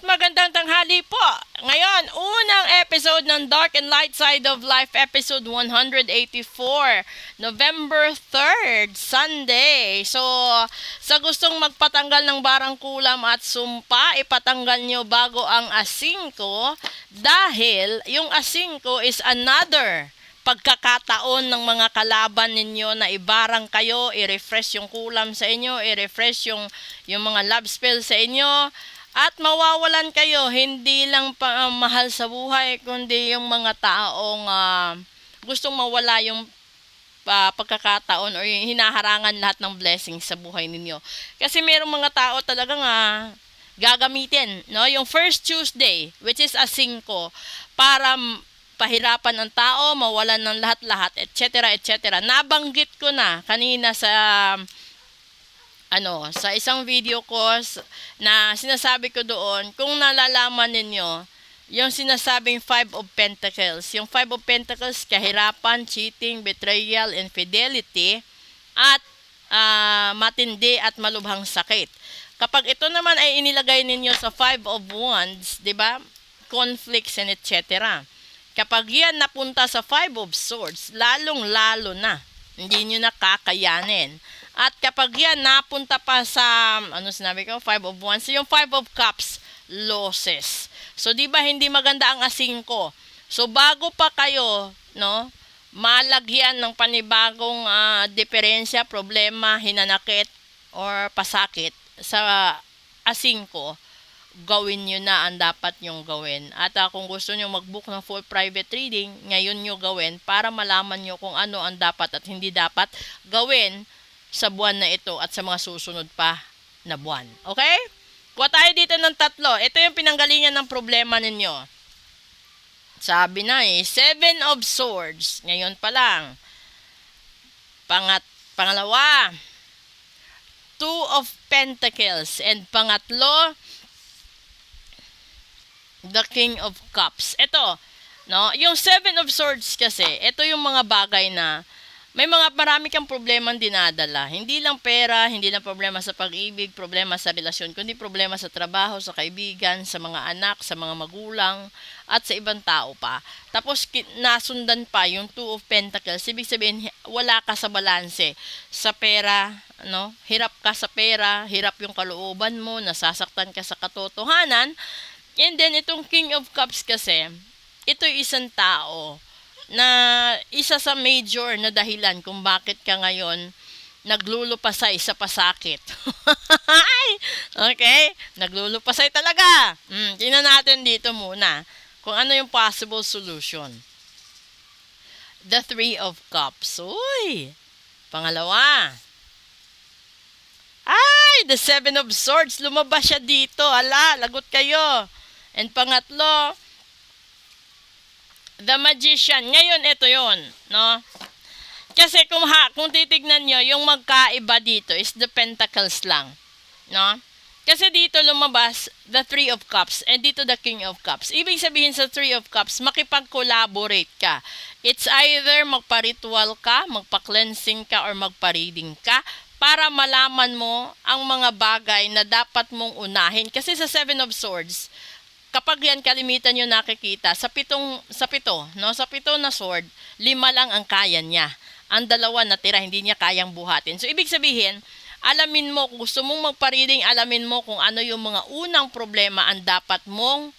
magandang tanghali po. Ngayon, unang episode ng Dark and Light Side of Life, episode 184, November 3rd, Sunday. So, sa gustong magpatanggal ng barangkulam at sumpa, ipatanggal nyo bago ang asingko dahil yung asingko is another pagkakataon ng mga kalaban ninyo na ibarang kayo, i-refresh yung kulam sa inyo, i-refresh yung mga love spell sa inyo, at mawawalan kayo, hindi lang mahal sa buhay, kundi yung mga taong gustong mawala yung pagkakataon or yung hinaharangan lahat ng blessings sa buhay ninyo. Kasi mayroong mga tao talagang gagamitin, no? Yung first Tuesday, which is a 5, para pahirapan ang tao, mawalan ng lahat-lahat, etc. etc. Nabanggit ko na kanina sa isang video ko na sinasabi ko doon, kung nalalaman ninyo, yung sinasabing 5 of Pentacles. Yung 5 of Pentacles, kahirapan, cheating, betrayal, infidelity, at matindi at malubhang sakit. Kapag ito naman ay inilagay ninyo sa 5 of Wands, di ba? Conflicts and etc. Kapag yan napunta sa 5 of Swords, lalong-lalo na, hindi nyo nakakayanin. At kapag yan napunta pa sa, 5 of Wands, yung 5 of Cups, losses. So, di ba hindi maganda ang asingko? So, bago pa kayo, no, malagyan ng panibagong diferensya, problema, hinanakit, or pasakit sa asingko, gawin nyo na ang dapat nyong gawin. At kung gusto nyo mag-book ng full private reading, ngayon nyo gawin para malaman nyo kung ano ang dapat at hindi dapat gawin sa buwan na ito at sa mga susunod pa na buwan. Okay? Kuha tayo dito ng 3. Ito yung pinanggalingan ng problema ninyo. Sabi na 7 of Swords. Ngayon pa lang. Pangalawa, 2 of Pentacles. And pangatlo, the King of Cups. Ito, no? Yung 7 of Swords kasi, ito yung mga bagay na marami kang problemang dinadala. Hindi lang pera, hindi lang problema sa pag-ibig, problema sa relasyon, kundi problema sa trabaho, sa kaibigan, sa mga anak, sa mga magulang, at sa ibang tao pa. Tapos nasundan pa yung 2 of Pentacles. Ibig sabihin, wala ka sa balanse. Sa pera, no? Hirap ka sa pera, hirap yung kalooban mo, nasasaktan ka sa katotohanan. And then, itong King of Cups kasi, ito'y isang tao na isa sa major na dahilan kung bakit ka ngayon naglulupasay sa pasakit. Okay? Naglulupasay talaga. Tingnan natin dito muna kung ano yung possible solution. The 3 of Cups. Uy! Pangalawa. Ay! The 7 of Swords. Lumabas siya dito. Ala, lagot kayo. And pangatlo, the Magician. Ngayon, ito yon, no? Kasi kung titignan nyo, yung magkaiba dito is the Pentacles lang, no? Kasi dito lumabas the 3 of Cups and dito the King of Cups. Ibig sabihin sa 3 of Cups, makipag-collaborate ka. It's either magpa-ritual ka, magpa-cleansing ka, or magpa-reading ka para malaman mo ang mga bagay na dapat mong unahin. Kasi sa 7 of Swords, kapag yan kalimitan nyo nakikita, sa pito na sword, 5 lang ang kaya niya. Ang 2 natira, hindi niya kayang buhatin. So, ibig sabihin, alamin mo, kung gusto mong magpa-reading, alamin mo kung ano yung mga unang problema ang dapat mong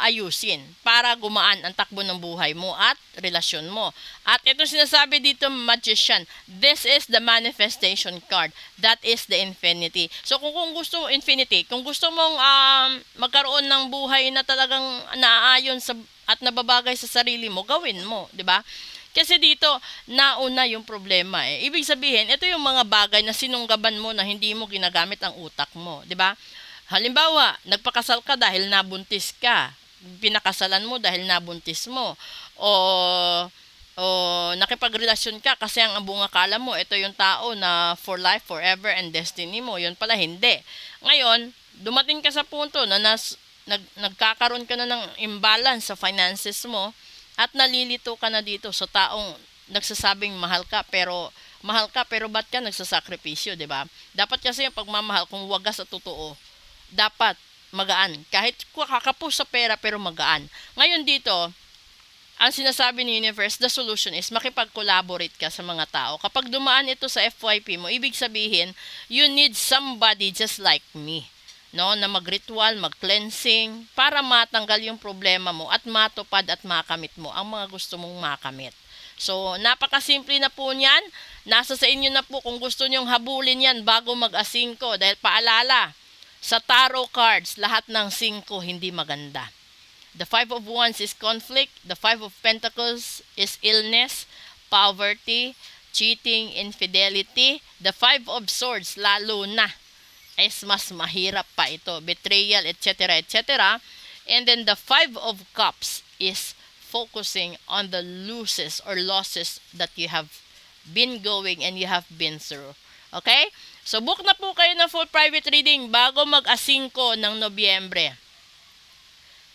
ayusin para gumaan ang takbo ng buhay mo at relasyon mo. At ito sinasabi dito, Magician, this is the manifestation card. That is the infinity. So kung gusto mo infinity, kung gusto mong magkaroon ng buhay na talagang naaayon at nababagay sa sarili mo, gawin mo, 'di ba? Kasi dito, nauna yung problema eh. Ibig sabihin, ito yung mga bagay na sinunggaban mo na hindi mo ginagamit ang utak mo, 'di ba? Halimbawa, nagpakasal ka dahil nabuntis ka. Pinakasalan mo dahil nabuntis mo. O nakipagrelasyon ka kasi ang akala mo, ito yung tao na for life, forever, and destiny mo. Yun pala, hindi. Ngayon, dumating ka sa punto na nagkakaroon ka na ng imbalance sa finances mo at nalilito ka na dito sa taong nagsasabing mahal ka pero ba't ka nagsasakripisyo, 'di ba? Dapat kasi yung pagmamahal kung wagas at totoo, dapat magaan. Kahit kakapos sa pera pero magaan. Ngayon dito, ang sinasabi ni universe, the solution is makipag-collaborate ka sa mga tao. Kapag dumaan ito sa FYP mo, ibig sabihin, you need somebody just like me. No, na mag-ritual, mag-cleansing, para matanggal yung problema mo at matupad at makamit mo ang mga gusto mong makamit. So, napakasimple na po niyan. Nasa sa inyo na po kung gusto nyong habulin yan bago mag-asingko. Dahil paalala, sa tarot cards, lahat ng 5 hindi maganda. The 5 of Wands is conflict. The 5 of Pentacles is illness, poverty, cheating, infidelity. The 5 of Swords, lalo na, is mas mahirap pa ito. Betrayal, etc., etc. And then the 5 of Cups is focusing on the losses or losses that you have been going and you have been through. Okay? So, book na po kayo ng full private reading bago mag-asingko ng Nobyembre.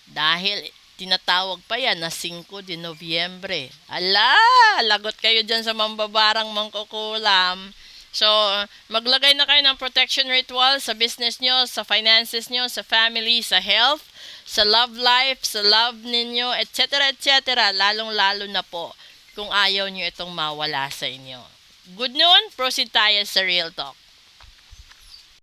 Dahil tinatawag pa yan na 5 de Nobyembre. Ala! Lagot kayo dyan sa mambabarang mangkukulam. So, maglagay na kayo ng protection ritual sa business nyo, sa finances nyo, sa family, sa health, sa love life, sa love ninyo, etc., etc. Lalong-lalo na po kung ayaw nyo itong mawala sa inyo. Good noon, proceed tayo sa Real Talk.